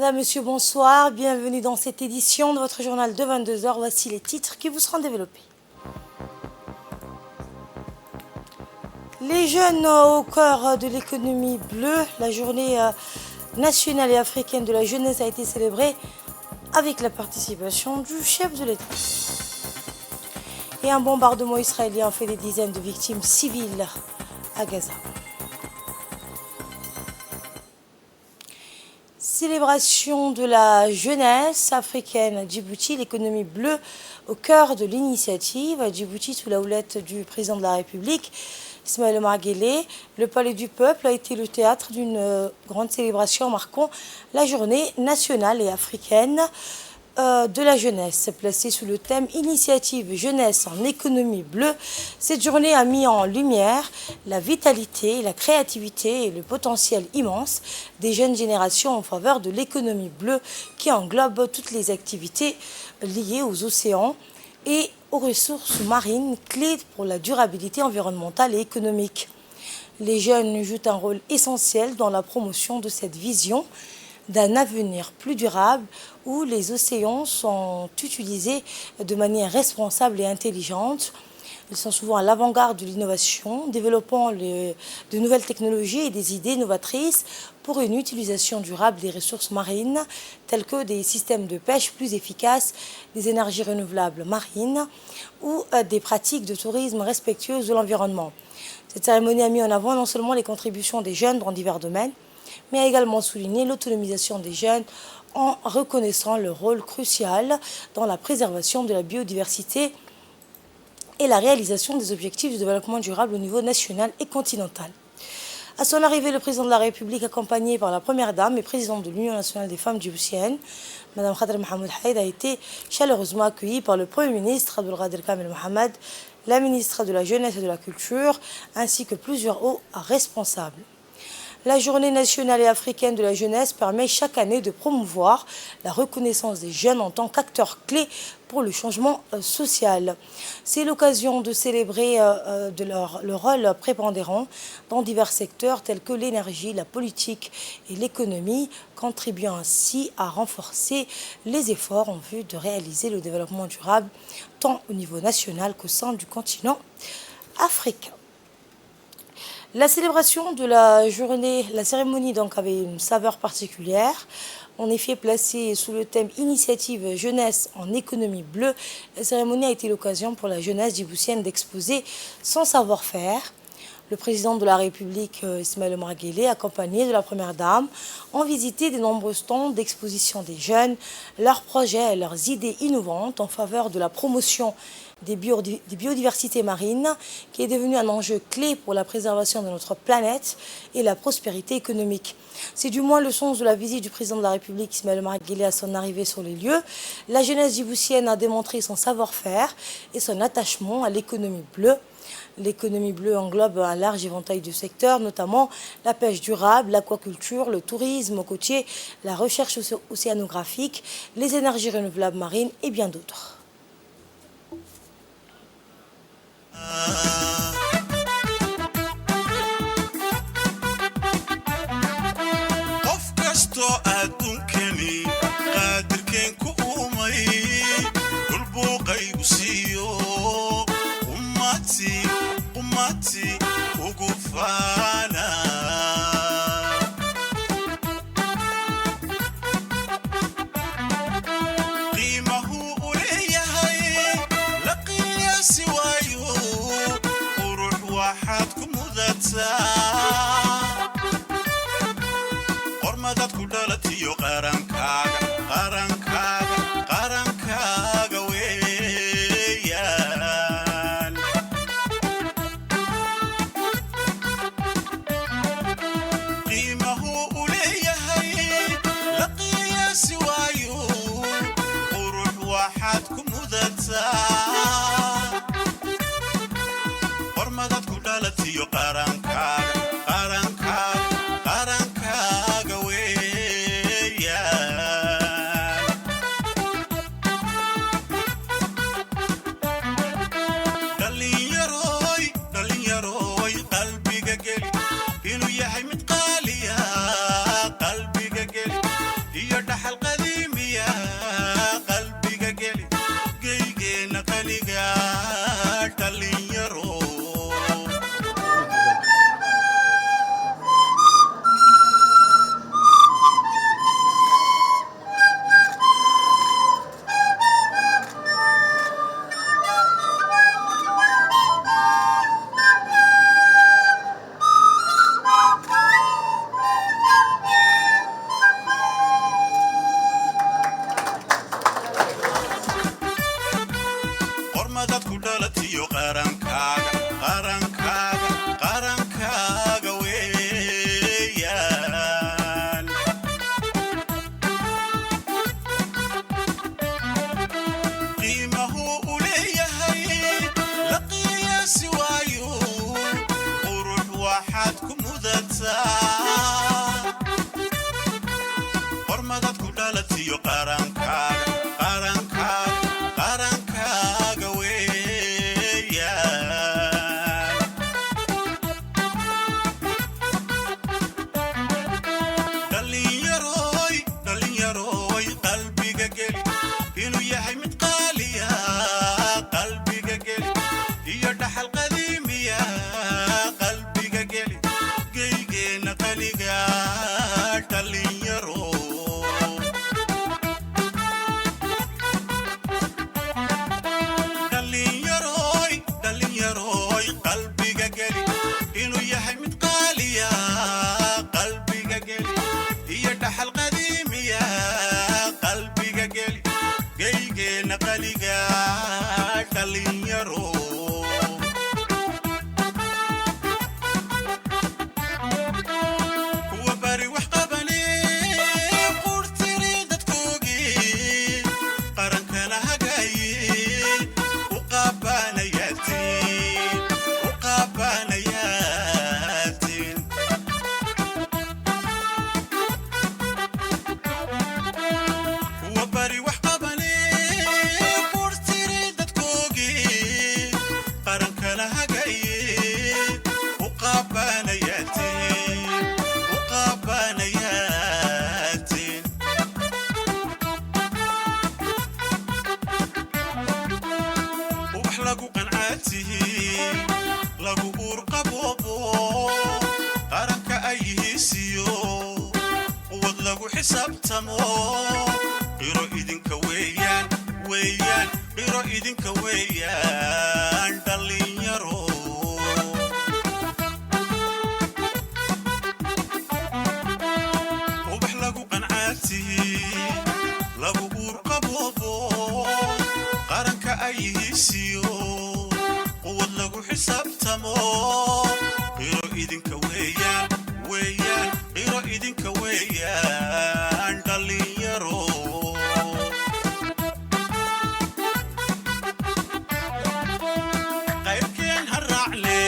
Madame, Monsieur, bonsoir. Bienvenue dans cette édition de votre journal de 22 heures. Voici les titres qui vous seront développés. Les jeunes au cœur de l'économie bleue. La journée nationale et africaine de la jeunesse a été célébrée avec la participation du chef de l'État. Et un bombardement israélien fait des dizaines de victimes civiles à Gaza. Célébration de la jeunesse africaine à Djibouti, l'économie bleue au cœur de l'initiative. À Djibouti, sous la houlette du président de la République, Ismaël Omar Guelleh, le Palais du Peuple a été le théâtre d'une grande célébration marquant la journée nationale et africaine de la jeunesse. Placée sous le thème Initiative jeunesse en économie bleue, cette journée a mis en lumière la vitalité, la créativité et le potentiel immense des jeunes générations en faveur de l'économie bleue qui englobe toutes les activités liées aux océans et aux ressources marines, clés pour la durabilité environnementale et économique. Les jeunes jouent un rôle essentiel dans la promotion de cette vision d'un avenir plus durable où les océans sont utilisés de manière responsable et intelligente. Ils sont souvent à l'avant-garde de l'innovation, développant de nouvelles technologies et des idées novatrices pour une utilisation durable des ressources marines, telles que des systèmes de pêche plus efficaces, des énergies renouvelables marines ou des pratiques de tourisme respectueuses de l'environnement. Cette cérémonie a mis en avant non seulement les contributions des jeunes dans divers domaines, mais a également souligné l'autonomisation des jeunes en reconnaissant leur rôle crucial dans la préservation de la biodiversité et la réalisation des objectifs de développement durable au niveau national et continental. À son arrivée, le président de la République, accompagné par la première dame et présidente de l'Union nationale des femmes djiboutiennes, Mme Khadra Mohamed Haïd, a été chaleureusement accueilli par le Premier ministre Abdelkader Kamel Mohamed, la ministre de la Jeunesse et de la Culture, ainsi que plusieurs hauts responsables. La journée nationale et africaine de la jeunesse permet chaque année de promouvoir la reconnaissance des jeunes en tant qu'acteurs clés pour le changement social. C'est l'occasion de célébrer leur rôle prépondérant dans divers secteurs tels que l'énergie, la politique et l'économie, contribuant ainsi à renforcer les efforts en vue de réaliser le développement durable tant au niveau national qu'au sein du continent africain. La célébration de la journée, la cérémonie donc avait une saveur particulière. En effet, placée sous le thème Initiative jeunesse en économie bleue, la cérémonie a été l'occasion pour la jeunesse djiboutienne d'exposer son savoir-faire. Le président de la République, Ismaël Omar Guelleh, accompagné de la première dame, ont visité de nombreux stands d'exposition des jeunes, leurs projets et leurs idées innovantes en faveur de la promotion des biodiversités marines, qui est devenu un enjeu clé pour la préservation de notre planète et la prospérité économique. C'est du moins le sens de la visite du président de la République, Ismaël Omar Guelleh, à son arrivée sur les lieux. La jeunesse djiboutienne a démontré son savoir-faire et son attachement à l'économie bleue. L'économie bleue englobe un large éventail de secteurs, notamment la pêche durable, l'aquaculture, le tourisme côtier, la recherche océanographique, les énergies renouvelables marines et bien d'autres. dhalatiyo qarankaaga weeyaan qiimahu u leeyahay la qiyaasi waayo qurux waxaad ku mudataa hormadaad ku dhalatiyo qarankaaga weeyaan dhalinyaroy qalbiga geli inuu yahay mid qaaliya qalbiga geli iyo dhaxal qadiimiya qalbiga geli geygeenna qaliga dhalinyaro qalbiga geli inuu yahay mid qaaliya qalbiga geli iyo dhaxal qadiimiya qalbiga geli geygeenna qaliga dhalinyaro kuwa bari wax qabane qurtiri dadkoogii qarankana hagaye u qaabanayatiin kuwa bari wax qabane qurtiri dadkoogii qarankana hagaye u qaabanayatiin wax lagu qancaatihiin lagu uurqaboobo qaranka ay yihiisiyo quwad lagu xisaabtamo qiro idinka weeyaan qiro idinka weeyaan dhalinyaro wax lagu qancaatihiin lagu uurqaboobo qaranka ay yihiisiyo quwad lagu xisaabtamo qiro idinka weeyaan qiro idinka weeyaan dhalinyaro qaybkeen ha raacle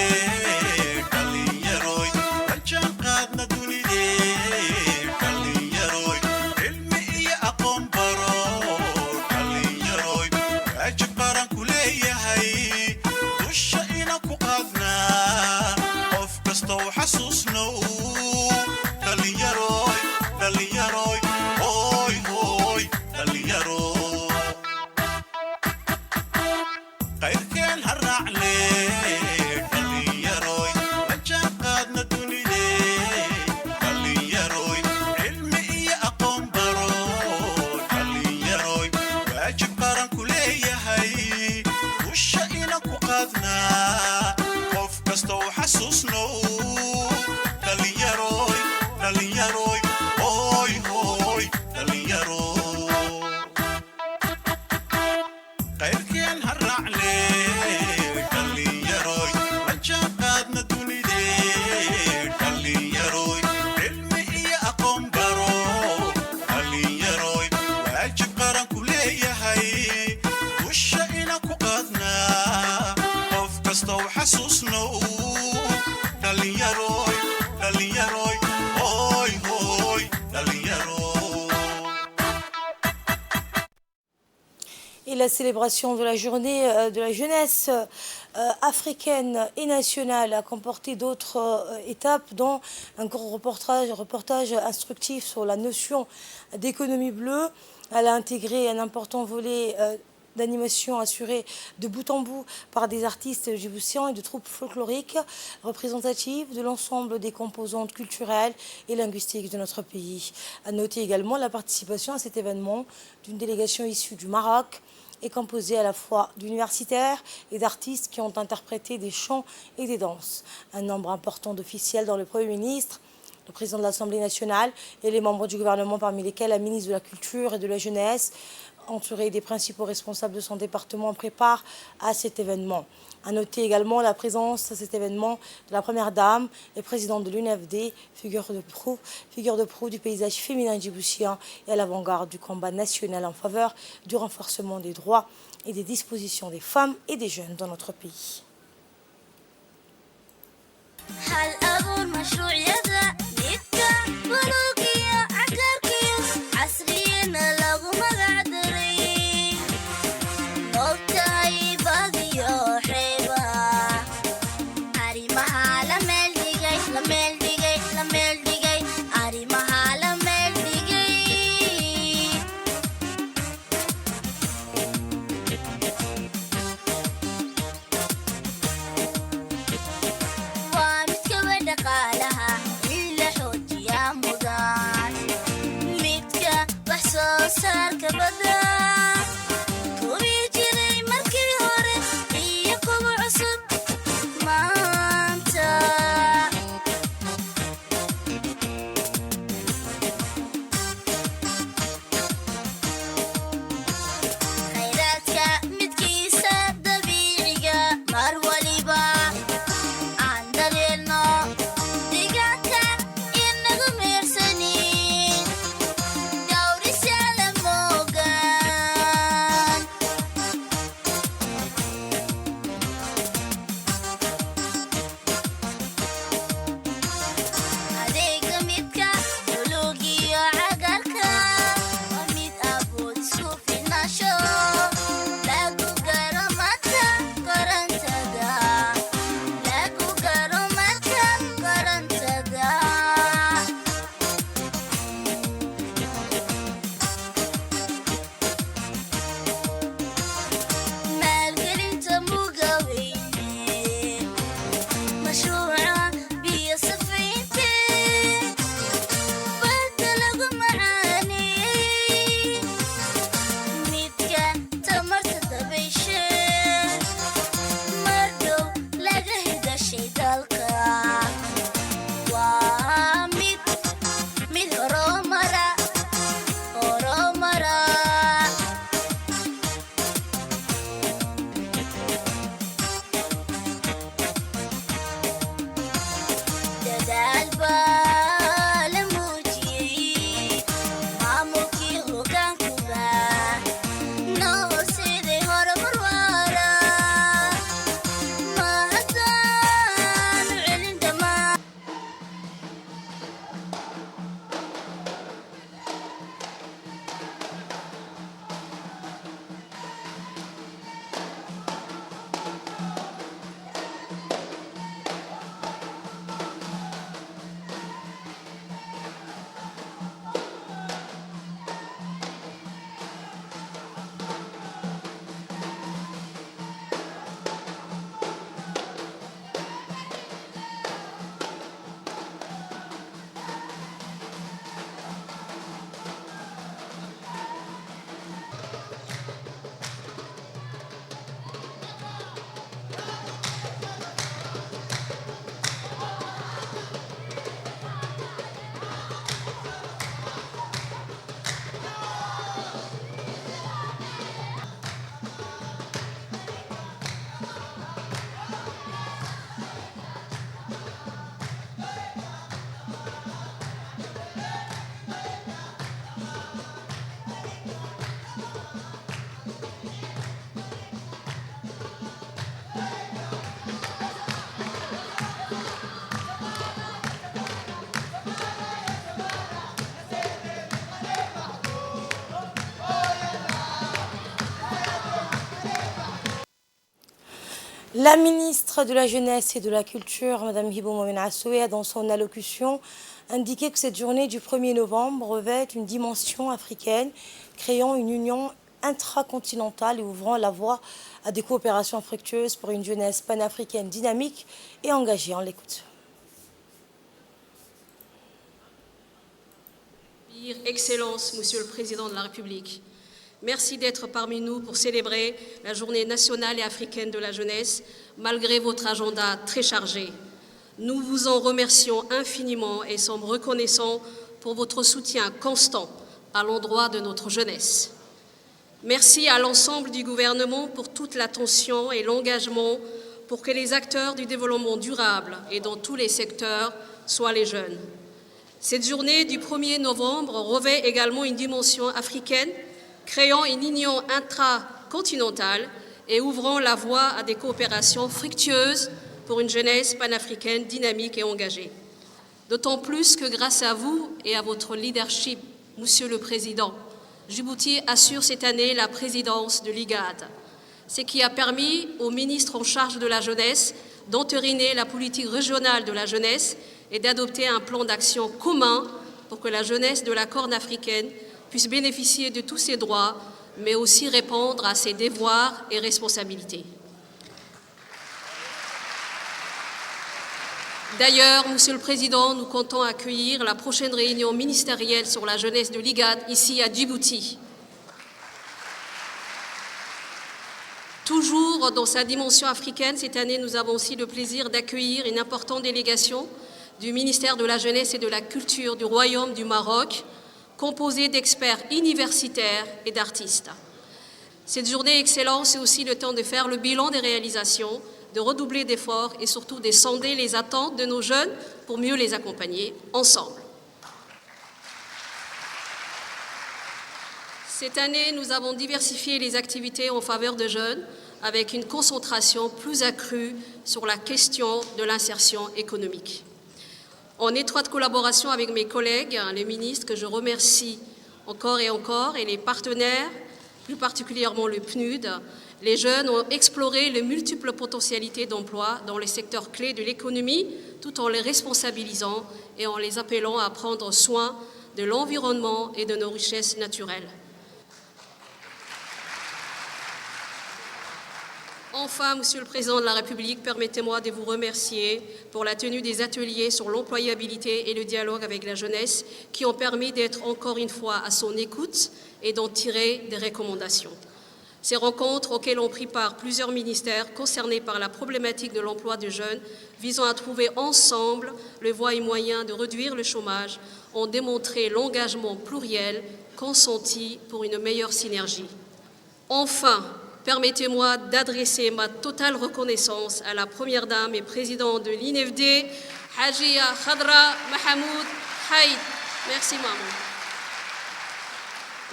dhalinyaroy rajaan qaadna dunidee dhalinyaroy cilmi iyo aqoon baro dhalinyaroy waajib qaranku leeyahay dusha ina ku qaadnaa qof kastoo xasuusnow dhalinyaroy hooy dhalinyaro qayrkeen ha raacle dhalinyaroy rajaan qaadna dunidee dhalinyaroy cilmi iyo aqoon baro dhalinyaroy waajib qaranku leeyahay dusha ina ku qaadnaa qof kastoo xasuusnow dhalinyaroy hooy dhalinyaro qayrkeen ha raacle dhalinyaroy rajaan qaadna dunidee dhalinyaroy cilmi iyo aqoon baro dhalinyaroy waajib qaranku leeyahay dusha ina ku qaadnaa qof kastoo xasuusnow dhalinyaroy hooy dhalinyaro. Et la célébration de la journée de la jeunesse africaine et nationale a comporté d'autres étapes, dont un gros reportage instructif sur la notion d'économie bleue. Elle a intégré un important volet d'animation assurée de bout en bout par des artistes djiboutiens et de troupes folkloriques représentatives de l'ensemble des composantes culturelles et linguistiques de notre pays. À noter également la participation à cet événement d'une délégation issue du Maroc et composée à la fois d'universitaires et d'artistes qui ont interprété des chants et des danses. Un nombre important d'officiels dans le Premier ministre, le président de l'Assemblée nationale et les membres du gouvernement, parmi lesquels la ministre de la Culture et de la Jeunesse, entouré des principaux responsables de son département, prépare à cet événement. À noter également la présence à cet événement de la Première Dame et présidente de l'UNFD, figure de proue du paysage féminin djiboutien et à l'avant-garde du combat national en faveur du renforcement des droits et des dispositions des femmes et des jeunes dans notre pays. La ministre de la Jeunesse et de la Culture, Mme Hibo Mohamed Assoué, a dans son allocution indiqué que cette journée du 1er novembre revêt une dimension africaine, créant une union intracontinentale et ouvrant la voie à des coopérations fructueuses pour une jeunesse panafricaine dynamique et engagée. On l'écoute. Excellence, Monsieur le Président de la République, merci d'être parmi nous pour célébrer la Journée nationale et africaine de la jeunesse, malgré votre agenda très chargé. Nous vous en remercions infiniment et sommes reconnaissants pour votre soutien constant à l'endroit de notre jeunesse. Merci à l'ensemble du gouvernement pour toute l'attention et l'engagement pour que les acteurs du développement durable et dans tous les secteurs soient les jeunes. Cette journée du 1er novembre revêt également une dimension africaine, créant une union intracontinentale et ouvrant la voie à des coopérations fructueuses pour une jeunesse panafricaine dynamique et engagée. D'autant plus que grâce à vous et à votre leadership, Monsieur le Président, Djibouti assure cette année la présidence de l'IGAD, ce qui a permis au ministre en charge de la jeunesse d'entériner la politique régionale de la jeunesse et d'adopter un plan d'action commun pour que la jeunesse de la Corne africaine puisse bénéficier de tous ses droits, mais aussi répondre à ses devoirs et responsabilités. D'ailleurs, Monsieur le Président, nous comptons accueillir la prochaine réunion ministérielle sur la jeunesse de l'IGAD ici à Djibouti. Toujours dans sa dimension africaine, cette année, nous avons aussi le plaisir d'accueillir une importante délégation du ministère de la Jeunesse et de la Culture du Royaume du Maroc, composée d'experts universitaires et d'artistes. Cette journée excellente, c'est aussi le temps de faire le bilan des réalisations, de redoubler d'efforts et surtout de sonder les attentes de nos jeunes pour mieux les accompagner ensemble. Cette année, nous avons diversifié les activités en faveur des jeunes avec une concentration plus accrue sur la question de l'insertion économique. En étroite collaboration avec mes collègues, les ministres que je remercie encore, et les partenaires, plus particulièrement le PNUD, les jeunes ont exploré les multiples potentialités d'emploi dans les secteurs clés de l'économie, tout en les responsabilisant et en les appelant à prendre soin de l'environnement et de nos richesses naturelles. Enfin, Monsieur le Président de la République, permettez-moi de vous remercier pour la tenue des ateliers sur l'employabilité et le dialogue avec la jeunesse qui ont permis d'être encore une fois à son écoute et d'en tirer des recommandations. Ces rencontres auxquelles ont pris part plusieurs ministères concernés par la problématique de l'emploi des jeunes visant à trouver ensemble les voies et moyens de réduire le chômage ont démontré l'engagement pluriel consenti pour une meilleure synergie. Enfin, permettez-moi d'adresser ma totale reconnaissance à la Première Dame et Présidente de l'INFD, Hajia Khadra Mahamoud Haïd. Merci, maman.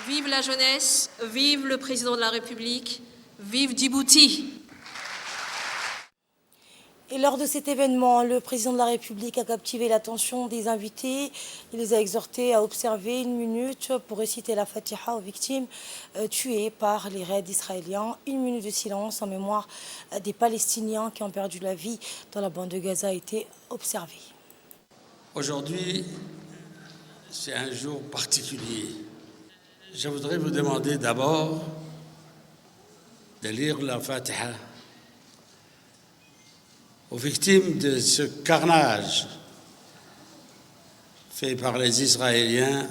Vive la jeunesse, vive le Président de la République, vive Djibouti. Et lors de cet événement, le Président de la République a captivé l'attention des invités. Il les a exhortés à observer 1 minute pour réciter la Fatiha aux victimes tuées par les raids israéliens. 1 minute de silence en mémoire des Palestiniens qui ont perdu la vie dans la bande de Gaza a été observée. Aujourd'hui, c'est un jour particulier. Je voudrais vous demander d'abord de lire la Fatiha aux victimes de ce carnage fait par les Israéliens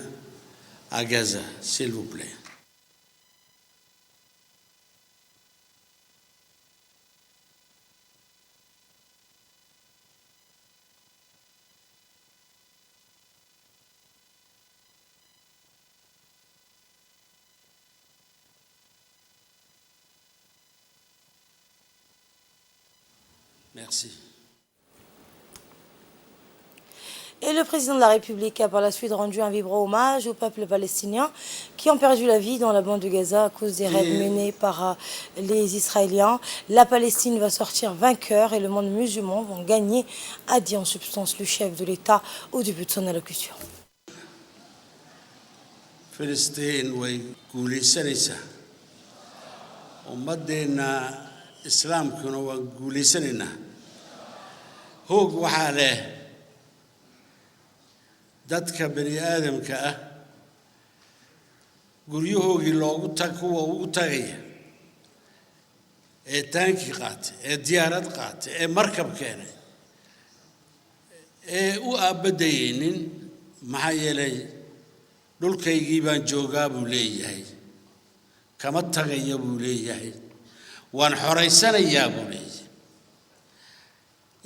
à Gaza, s'il vous plaît. Merci. Et le Président de la République a par la suite rendu un vibrant hommage au peuple palestinien qui ont perdu la vie dans la bande de Gaza à cause des raids menés par les Israéliens. La Palestine va sortir vainqueur et le monde musulman va gagner, a dit en substance le chef de l'État au début de son allocution. Filistiin way guulaysanaysaa ummadeenna islaamkuna waa guulaysanaynaa hoog waxaa leh dadka bani aadamka ah guryahoogii kuwa ugu tagaya ee taankii qaatay ee diyaarad qaatay ee markab keenay ee u aabadayeynin maxaa yeelay dhulkaygii baan joogaa buu leeyahay kama tagaya buu leeyahay waan xoraysanayaa buu leeyahay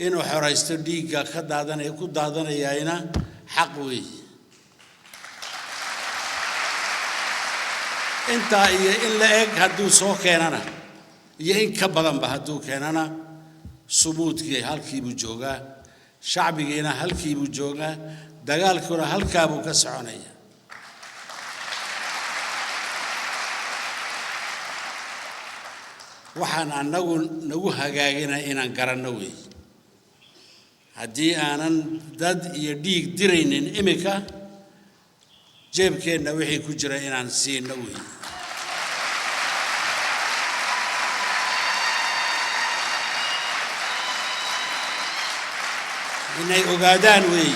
inuu xoraysto dhiigga ka daadanaya ku daadanayaayna xaq weeye intaa iyo in la eg hadduu soo keenana iyo in ka badanba hadduu keenana sumuudkii halkiibuu joogaa shacbigiina halkiibuu joogaa dagaalkuna halkaabuu ka soconaya waxaan annagu nagu hagaagina inaan garanno weey haddii aanan dad iyo dhiig diraynin imika jeebkeenna wixii ku jira inaan siino weey inay ogaadaan weey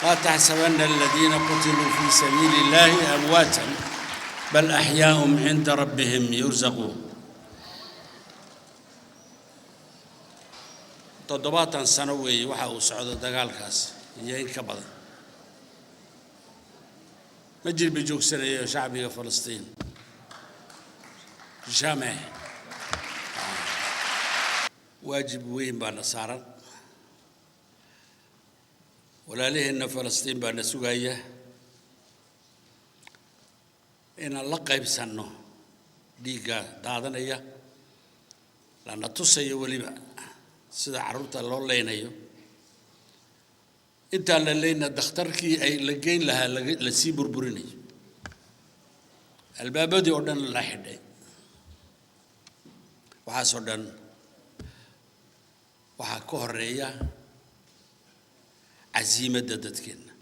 لا تحسبن الذين قتلوا في سبيل الله أمواتا بل أحياء عند ربهم يرزقون تضباطا سنوي وحاو سعود دقال كاس يين كبض مجل بجوك سنة شعبي فلسطين جامع واجب وين بان صارت walaaliheenna falastiin baana sugaya inaan la qaybsanno dhiigga daadanaya lana tusayo weliba sida carruurta loo leynayo intaan la leyna dakhtarkii ay la geyn lahaa la sii burburinayo albaabadii oo dhan la xidhay waxaasoo dhan waxaa ka horeeya عزيمة دتكنا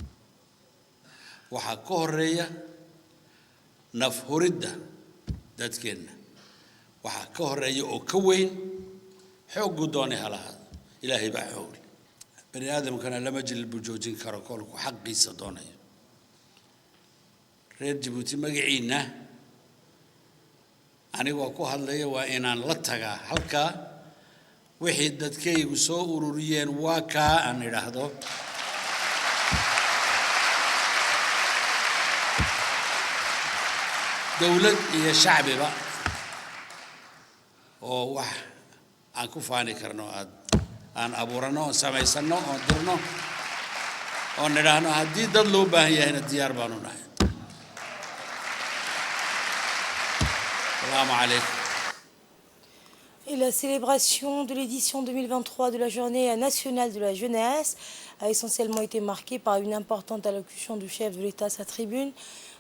وحكوه الرية نفهرده دتكنا وحكوه الرية وكوين حق دوني هذا إلهي بحول بني آدم كان لما جل البجوجين كراكولك وحقي صدوني ريد جبوتي مقعينا أنا وكوه اللي وإنان لتقى حلقة وحيد دتكي وسو أوروريين واكا أني رهدو دولة هي شعبي بقى وواح عن كفاني كرنو عن أبورنو سميسنو درنو ونرانو هدي دلو باهي هنا الديار بانونا السلام عليكم. Et la célébration de l'édition 2023 de la Journée nationale de la jeunesse a essentiellement été marquée par une importante allocution du chef de l'État à sa tribune.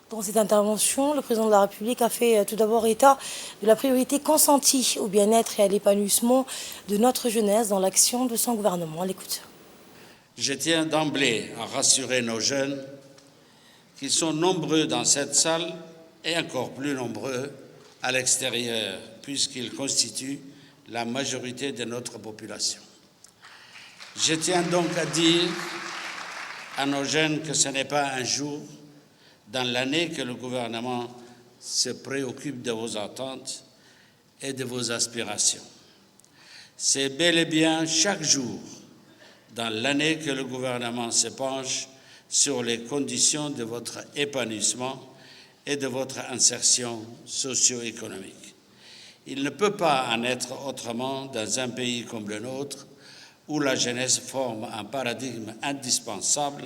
Dans cette intervention, le président de la République a fait tout d'abord état de la priorité consentie au bien-être et à l'épanouissement de notre jeunesse dans l'action de son gouvernement. On l'écoute. Je tiens d'emblée à rassurer nos jeunes qui sont nombreux dans cette salle et encore plus nombreux à l'extérieur, puisqu'ils constituent la majorité de notre population. Je tiens donc à dire à nos jeunes que ce n'est pas un jour dans l'année que le gouvernement se préoccupe de vos attentes et de vos aspirations. C'est bel et bien chaque jour dans l'année que le gouvernement se penche sur les conditions de votre épanouissement et de votre insertion socio-économique. Il ne peut pas en être autrement dans un pays comme le nôtre, où la jeunesse forme un paradigme indispensable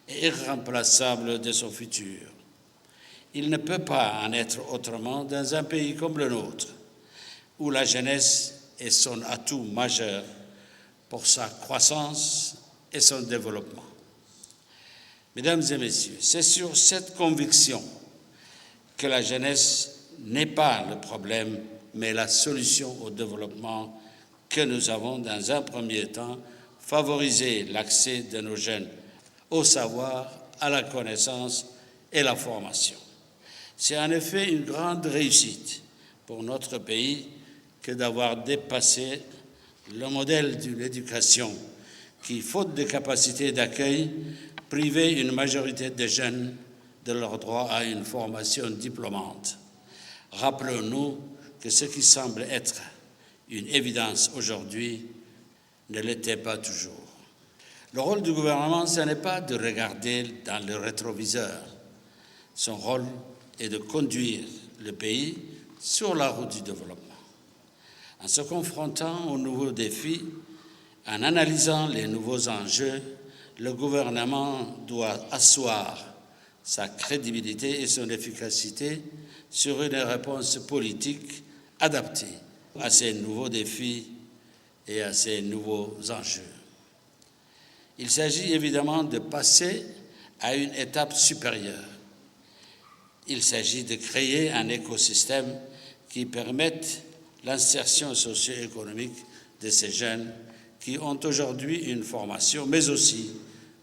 et irremplaçable de son futur. Il ne peut pas en être autrement dans un pays comme le nôtre, où la jeunesse est son atout majeur pour sa croissance et son développement. Mesdames et messieurs, c'est sur cette conviction que la jeunesse n'est pas le problème, mais la solution au développement que nous avons dans un premier temps favorisé l'accès de nos jeunes au savoir, à la connaissance et la formation. C'est en effet une grande réussite pour notre pays que d'avoir dépassé le modèle d'une éducation qui, faute de capacité d'accueil, privait une majorité de jeunes de leur droit à une formation diplômante. Rappelons-nous que ce qui semble être une évidence aujourd'hui ne l'était pas toujours. Le rôle du gouvernement, ce n'est pas de regarder dans le rétroviseur. Son rôle est de conduire le pays sur la route du développement. En se confrontant aux nouveaux défis, en analysant les nouveaux enjeux, le gouvernement doit asseoir sa crédibilité et son efficacité sur une réponse politique adaptée à ces nouveaux défis et à ces nouveaux enjeux. Il s'agit évidemment de passer à une étape supérieure. Il s'agit de créer un écosystème qui permette l'insertion socio-économique de ces jeunes qui ont aujourd'hui une formation, mais aussi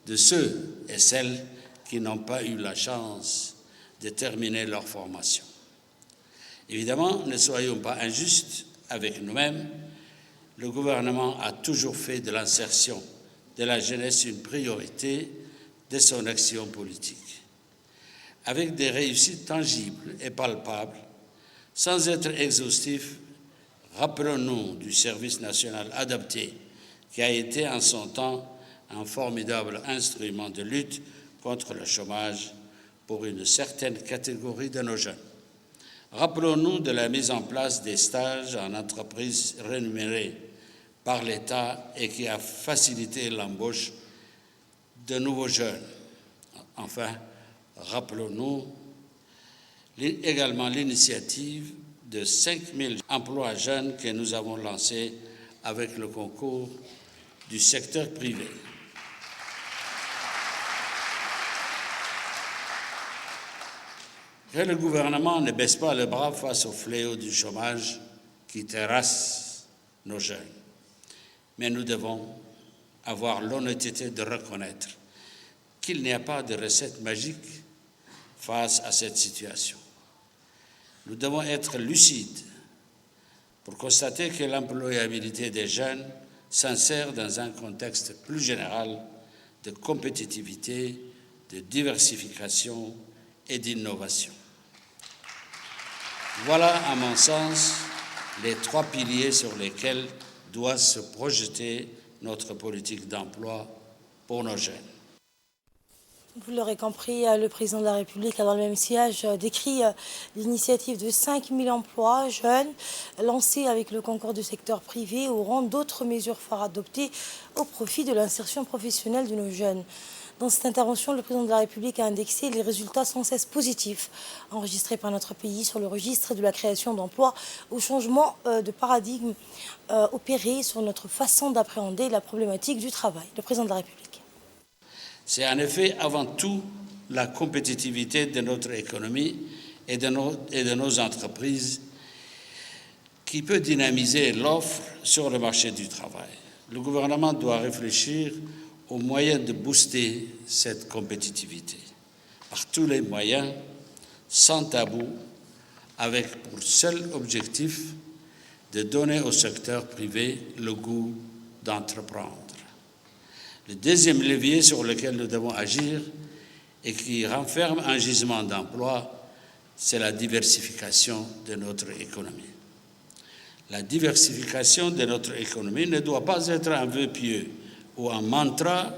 de ceux et celles qui n'ont pas eu la chance de terminer leur formation. Évidemment, ne soyons pas injustes avec nous-mêmes. Le gouvernement a toujours fait de l'insertion de la jeunesse une priorité de son action politique, avec des réussites tangibles et palpables. Sans être exhaustif, rappelons-nous du service national adapté qui a été en son temps un formidable instrument de lutte contre le chômage pour une certaine catégorie de nos jeunes. Rappelons-nous de la mise en place des stages en entreprise rémunérés par l'État et qui a facilité l'embauche de nouveaux jeunes. Enfin, rappelons-nous également l'initiative de 5000 emplois jeunes que nous avons lancés avec le concours du secteur privé. Que le gouvernement ne baisse pas les bras face au fléau du chômage qui terrasse nos jeunes. Mais nous devons avoir l'honnêteté de reconnaître qu'il n'y a pas de recette magique face à cette situation. Nous devons être lucides pour constater que l'employabilité des jeunes s'insère dans un contexte plus général de compétitivité, de diversification et d'innovation. Voilà, à mon sens, les 3 piliers sur lesquels doit se projeter notre politique d'emploi pour nos jeunes. Vous l'aurez compris, le président de la République a dans le même sillage décrit l'initiative de 5000 emplois jeunes lancés avec le concours du secteur privé au rang d'autres mesures phares adoptées au profit de l'insertion professionnelle de nos jeunes. Dans cette intervention, le président de la République a indexé les résultats sans cesse positifs enregistrés par notre pays sur le registre de la création d'emplois au changement de paradigme opéré sur notre façon d'appréhender la problématique du travail. Le président de la République. C'est en effet avant tout la compétitivité de notre économie et de nos entreprises qui peut dynamiser l'offre sur le marché du travail. Le gouvernement doit réfléchir aux moyens de booster cette compétitivité, par tous les moyens, sans tabou, avec pour seul objectif de donner au secteur privé le goût d'entreprendre. Le deuxième levier sur lequel nous devons agir et qui renferme un gisement d'emploi, c'est la diversification de notre économie. La diversification de notre économie ne doit pas être un vœu pieux ou un mantra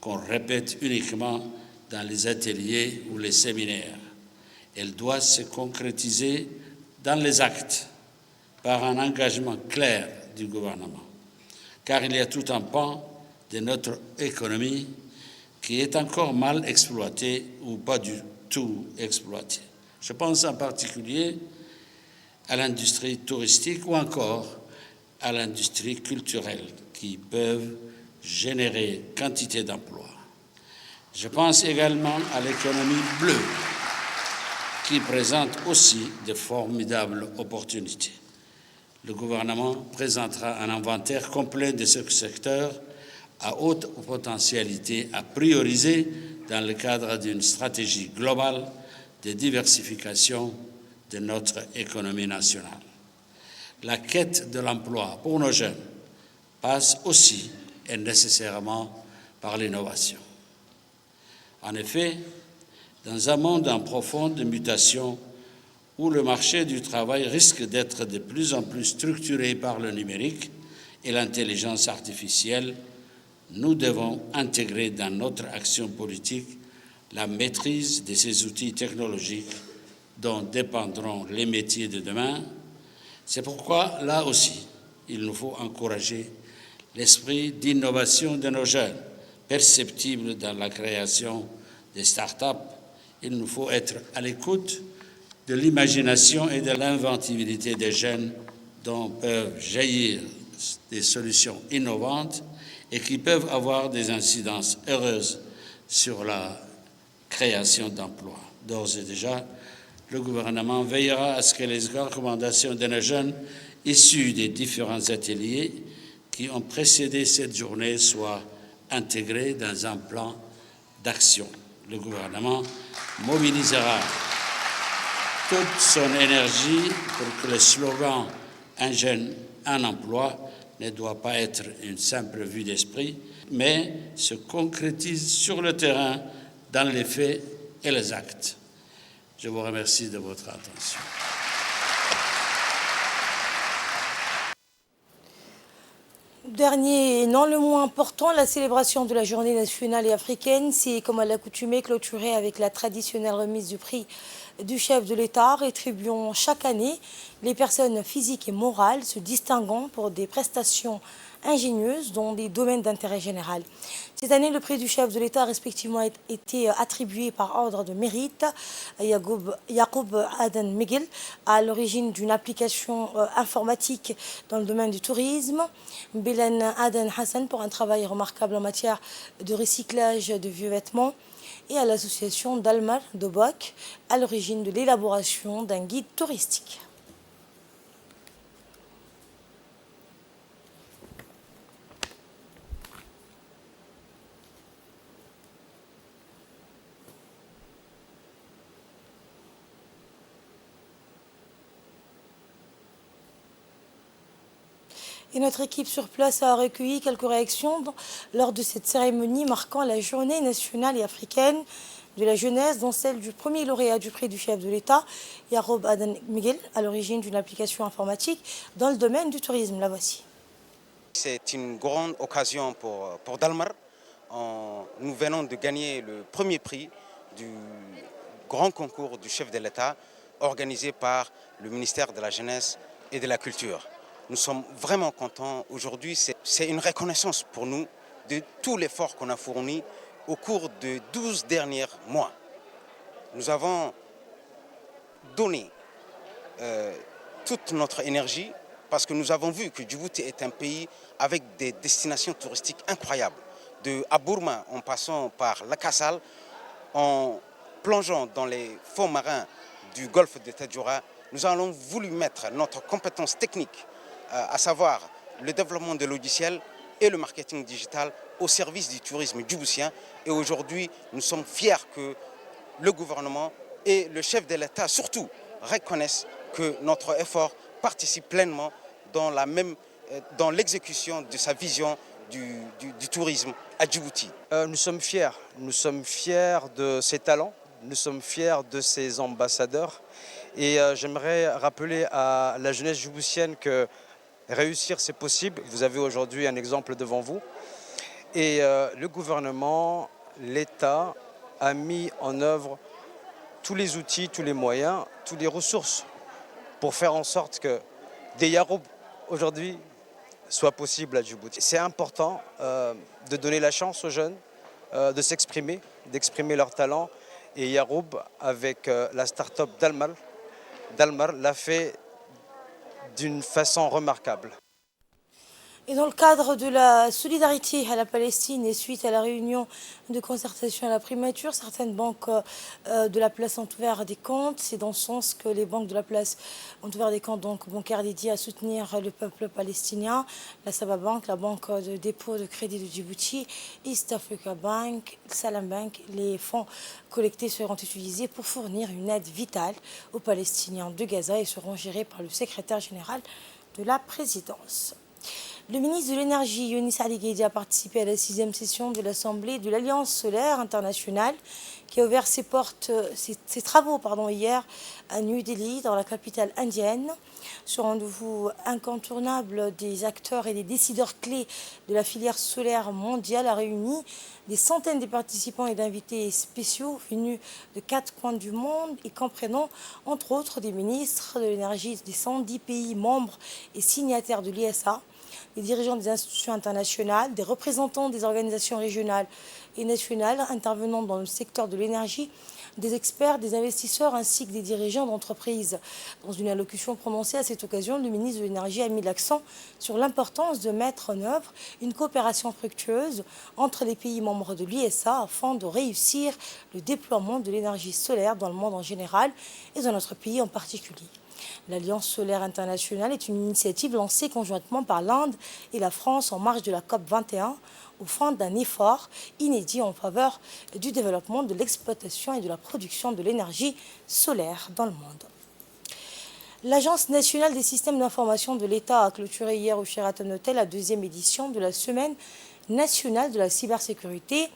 qu'on répète uniquement dans les ateliers ou les séminaires. Elle doit se concrétiser dans les actes par un engagement clair du gouvernement. Car il y a tout un pan de notre économie qui est encore mal exploité ou pas du tout exploité. Je pense en particulier à l'industrie touristique ou encore à l'industrie culturelle qui peuvent générer quantité d'emplois. Je pense également à l'économie bleue qui présente aussi de formidables opportunités. Le gouvernement présentera un inventaire complet de ce secteur à haute potentialité à prioriser dans le cadre d'une stratégie globale de diversification de notre économie nationale. La quête de l'emploi pour nos jeunes passe aussi et nécessairement par l'innovation. En effet, dans un monde en profonde mutation où le marché du travail risque d'être de plus en plus structuré par le numérique et l'intelligence artificielle, nous devons intégrer dans notre action politique la maîtrise de ces outils technologiques dont dépendront les métiers de demain. C'est pourquoi, là aussi, il nous faut encourager l'esprit d'innovation de nos jeunes, perceptible dans la création des start-up. Il nous faut être à l'écoute de l'imagination et de l'inventivité des jeunes dont peuvent jaillir des solutions innovantes et qui peuvent avoir des incidences heureuses sur la création d'emplois. D'ores et déjà, le gouvernement veillera à ce que les recommandations de nos jeunes issus des différents ateliers qui ont précédé cette journée soient intégrées dans un plan d'action. Le gouvernement mobilisera toute son énergie pour que le slogan « Un jeune, un emploi » ne doit pas être une simple vue d'esprit, mais se concrétise sur le terrain dans les faits et les actes. Je vous remercie de votre attention. Dernier et non le moins important, la célébration de la journée nationale et africaine, c'est comme à l'accoutumée clôturée avec la traditionnelle remise du prix du chef de l'État, rétribuant chaque année les personnes physiques et morales se distinguant pour des prestations ingénieuses dans des domaines d'intérêt général. Cette année, le prix du chef de l'État a respectivement été attribué par ordre de mérite à Yacoub Aden Miguel, à l'origine d'une application informatique dans le domaine du tourisme, Belen Aden Hassan pour un travail remarquable en matière de recyclage de vieux vêtements, et à l'association Dalmar Dobok, à l'origine de l'élaboration d'un guide touristique. Et notre équipe sur place a recueilli quelques réactions lors de cette cérémonie marquant la journée nationale et africaine de la jeunesse, dont celle du premier lauréat du prix du chef de l'État, Yacoub Aden Miguel, à l'origine d'une application informatique dans le domaine du tourisme. La voici. C'est une grande occasion pour Dalmar. Nous venons de gagner le premier prix du grand concours du chef de l'État organisé par le ministère de la Jeunesse et de la Culture. Nous sommes vraiment contents. Aujourd'hui, c'est une reconnaissance pour nous de tout l'effort qu'on a fourni au cours de 12 derniers mois. Nous avons donné toute notre énergie parce que nous avons vu que Djibouti est un pays avec des destinations touristiques incroyables. De Abourma, en passant par la Kassal, en plongeant dans les fonds marins du golfe de Tadjoura, nous avons voulu mettre notre compétence technique, à savoir le développement de logiciels et le marketing digital au service du tourisme djiboutien. Et aujourd'hui, nous sommes fiers que le gouvernement et le chef de l'État surtout reconnaissent que notre effort participe pleinement dans l'exécution de sa vision du tourisme à Djibouti. Nous sommes fiers de ces talents, nous sommes fiers de ces ambassadeurs. Et j'aimerais rappeler à la jeunesse djiboutienne que réussir, c'est possible. Vous avez aujourd'hui un exemple devant vous. Et le gouvernement, l'État a mis en œuvre tous les outils, tous les moyens, toutes les ressources pour faire en sorte que des Yaroub aujourd'hui soient possibles à Djibouti. C'est important de donner la chance aux jeunes de s'exprimer, d'exprimer leurs talents. Et Yaroub, avec la start-up Dalmar l'a fait d'une façon remarquable. Et dans le cadre de la solidarité à la Palestine et suite à la réunion de concertation à la primature, certaines banques de la place ont ouvert des comptes. C'est dans ce sens que les banques de la place ont ouvert des comptes donc, bancaires dédiés à soutenir le peuple palestinien. La Saba Bank, la banque de dépôt de crédit de Djibouti, East Africa Bank, Salam Bank. Les fonds collectés seront utilisés pour fournir une aide vitale aux Palestiniens de Gaza et seront gérés par le secrétaire général de la présidence. Le ministre de l'Énergie, Younis Ali Gueidi, a participé à la 6e session de l'Assemblée de l'Alliance solaire internationale qui a ouvert ses travaux hier à New Delhi, dans la capitale indienne. Ce rendez-vous incontournable des acteurs et des décideurs clés de la filière solaire mondiale a réuni des centaines de participants et d'invités spéciaux venus de 4 coins du monde et comprenant entre autres des ministres de l'énergie des 110 pays membres et signataires de l'ISA, des dirigeants des institutions internationales, des représentants des organisations régionales et nationales intervenant dans le secteur de l'énergie, des experts, des investisseurs ainsi que des dirigeants d'entreprises. Dans une allocution prononcée à cette occasion, le ministre de l'Énergie a mis l'accent sur l'importance de mettre en œuvre une coopération fructueuse entre les pays membres de l'ISA afin de réussir le déploiement de l'énergie solaire dans le monde en général et dans notre pays en particulier. L'Alliance solaire internationale est une initiative lancée conjointement par l'Inde et la France en marge de la COP 21 au fin d'un effort inédit en faveur du développement de l'exploitation et de la production de l'énergie solaire dans le monde. L'Agence nationale des systèmes d'information de l'État a clôturé hier au Sheraton Hotel la 2e édition de la Semaine nationale de la cybersécurité,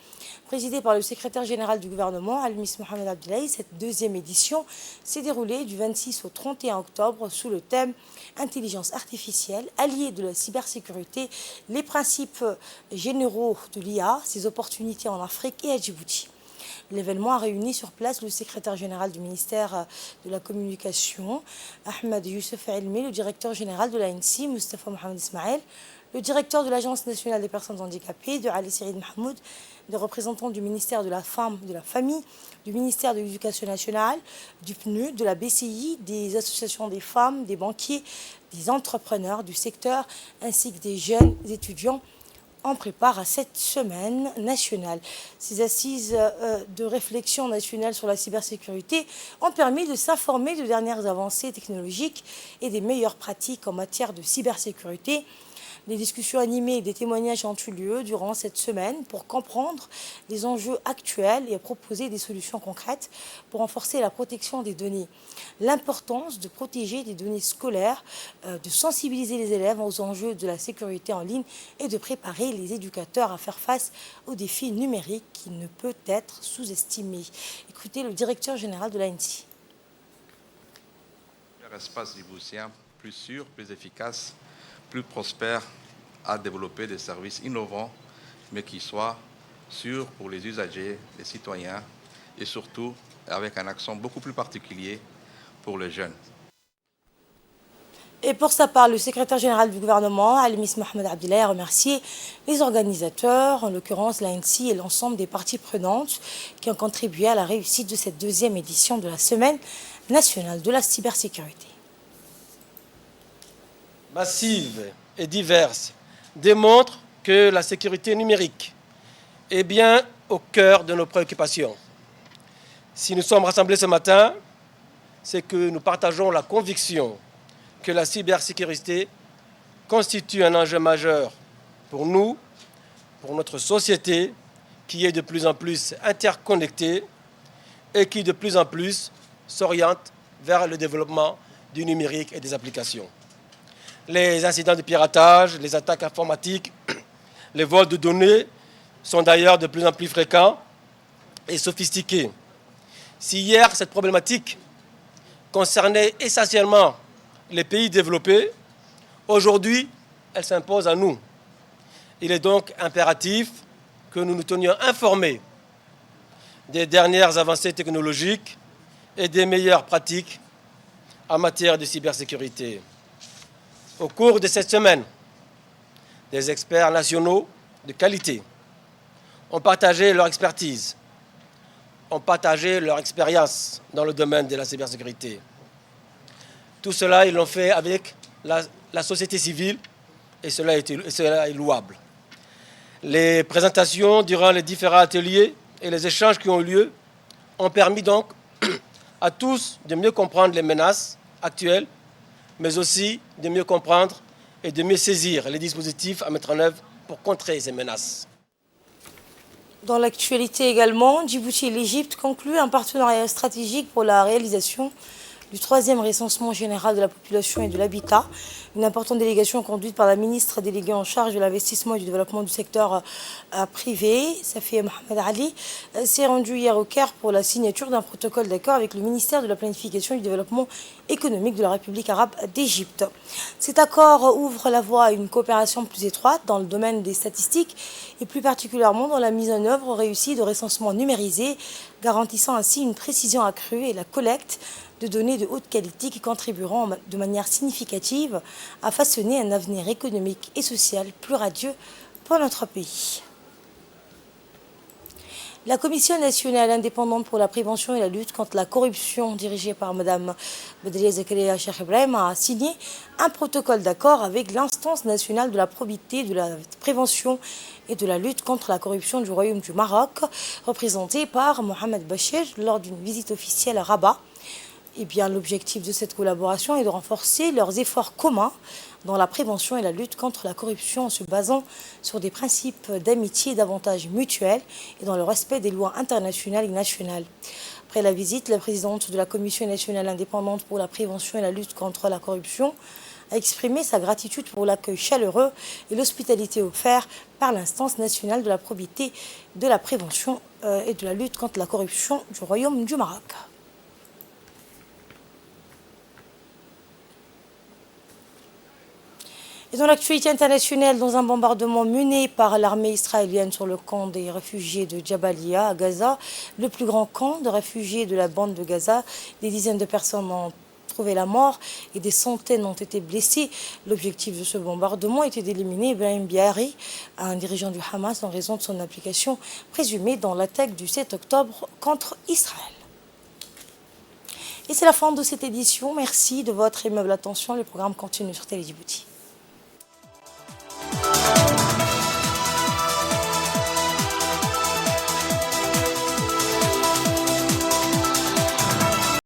présidée par le secrétaire général du gouvernement, Al-Miss Mohamed Abdullahi. Cette 2e édition s'est déroulée du 26 au 31 octobre sous le thème « Intelligence artificielle, alliée de la cybersécurité, les principes généraux de l'IA, ses opportunités en Afrique et à Djibouti ». L'événement a réuni sur place le secrétaire général du ministère de la Communication, Ahmed Youssef Elmi, le directeur général de l'ANSI, Mustafa Mohamed Ismaël, le directeur de l'Agence nationale des personnes handicapées, de Ali Saïd Mahmoud, des représentants du ministère de la Femme, de la Famille, du ministère de l'Éducation nationale, du PNUD, de la BCI, des associations des femmes, des banquiers, des entrepreneurs du secteur, ainsi que des jeunes étudiants en prépare à cette semaine nationale. Ces assises de réflexion nationale sur la cybersécurité ont permis de s'informer de dernières avancées technologiques et des meilleures pratiques en matière de cybersécurité. Des discussions animées et des témoignages ont eu lieu durant cette semaine pour comprendre les enjeux actuels et proposer des solutions concrètes pour renforcer la protection des données. L'importance de protéger des données scolaires, de sensibiliser les élèves aux enjeux de la sécurité en ligne et de préparer les éducateurs à faire face aux défis numériques qui ne peut être sous-estimé. Écoutez le directeur général de l'ANSI. Un espace djiboutien plus sûr, plus efficace, plus prospère à développer des services innovants, mais qui soient sûrs pour les usagers, les citoyens, et surtout avec un accent beaucoup plus particulier pour les jeunes. Et pour sa part, le secrétaire général du gouvernement, Al-Miss Mohamed Abdullahi, a remercié les organisateurs, en l'occurrence l'ANSI et l'ensemble des parties prenantes qui ont contribué à la réussite de cette 2e édition de la Semaine nationale de la cybersécurité. Massive et diverse démontre que la sécurité numérique est bien au cœur de nos préoccupations. Si nous sommes rassemblés ce matin, c'est que nous partageons la conviction que la cybersécurité constitue un enjeu majeur pour nous, pour notre société, qui est de plus en plus interconnectée et qui de plus en plus s'oriente vers le développement du numérique et des applications. Les incidents de piratage, les attaques informatiques, les vols de données sont d'ailleurs de plus en plus fréquents et sophistiqués. Si hier, cette problématique concernait essentiellement les pays développés, aujourd'hui, elle s'impose à nous. Il est donc impératif que nous nous tenions informés des dernières avancées technologiques et des meilleures pratiques en matière de cybersécurité. Au cours de cette semaine, des experts nationaux de qualité ont partagé leur expertise, ont partagé leur expérience dans le domaine de la cybersécurité. Tout cela, ils l'ont fait avec la société civile et cela est louable. Les présentations durant les différents ateliers et les échanges qui ont eu lieu ont permis donc à tous de mieux comprendre les menaces actuelles, mais aussi de mieux comprendre et de mieux saisir les dispositifs à mettre en œuvre pour contrer ces menaces. Dans l'actualité également, Djibouti et l'Égypte concluent un partenariat stratégique pour la réalisation du 3e recensement général de la population et de l'habitat. Une importante délégation conduite par la ministre déléguée en charge de l'investissement et du développement du secteur privé, Safia Mohamed Ali, s'est rendue hier au Caire pour la signature d'un protocole d'accord avec le ministère de la Planification et du Développement économique de la République arabe d'Égypte. Cet accord ouvre la voie à une coopération plus étroite dans le domaine des statistiques et plus particulièrement dans la mise en œuvre réussie de recensements numérisés, garantissant ainsi une précision accrue et la collecte de données de haute qualité qui contribueront de manière significative à façonner un avenir économique et social plus radieux pour notre pays. La Commission nationale indépendante pour la prévention et la lutte contre la corruption, dirigée par Mme Bedriya Zakaria Cheikh Ibrahim, a signé un protocole d'accord avec l'instance nationale de la probité, de la prévention et de la lutte contre la corruption du Royaume du Maroc, représentée par Mohamed Bachir lors d'une visite officielle à Rabat. Eh bien, l'objectif de cette collaboration est de renforcer leurs efforts communs dans la prévention et la lutte contre la corruption en se basant sur des principes d'amitié et d'avantages mutuels et dans le respect des lois internationales et nationales. Après la visite, la présidente de la Commission nationale indépendante pour la prévention et la lutte contre la corruption a exprimé sa gratitude pour l'accueil chaleureux et l'hospitalité offerte par l'instance nationale de la probité, de la prévention et de la lutte contre la corruption du Royaume du Maroc. Et dans l'actualité internationale, dans un bombardement mené par l'armée israélienne sur le camp des réfugiés de Jabalia à Gaza, le plus grand camp de réfugiés de la bande de Gaza, des dizaines de personnes ont trouvé la mort et des centaines ont été blessées. L'objectif de ce bombardement était d'éliminer Ibrahim Biari, un dirigeant du Hamas, en raison de son implication présumée dans l'attaque du 7 octobre contre Israël. Et c'est la fin de cette édition. Merci de votre aimable attention. Le programme continue sur Télé Djibouti.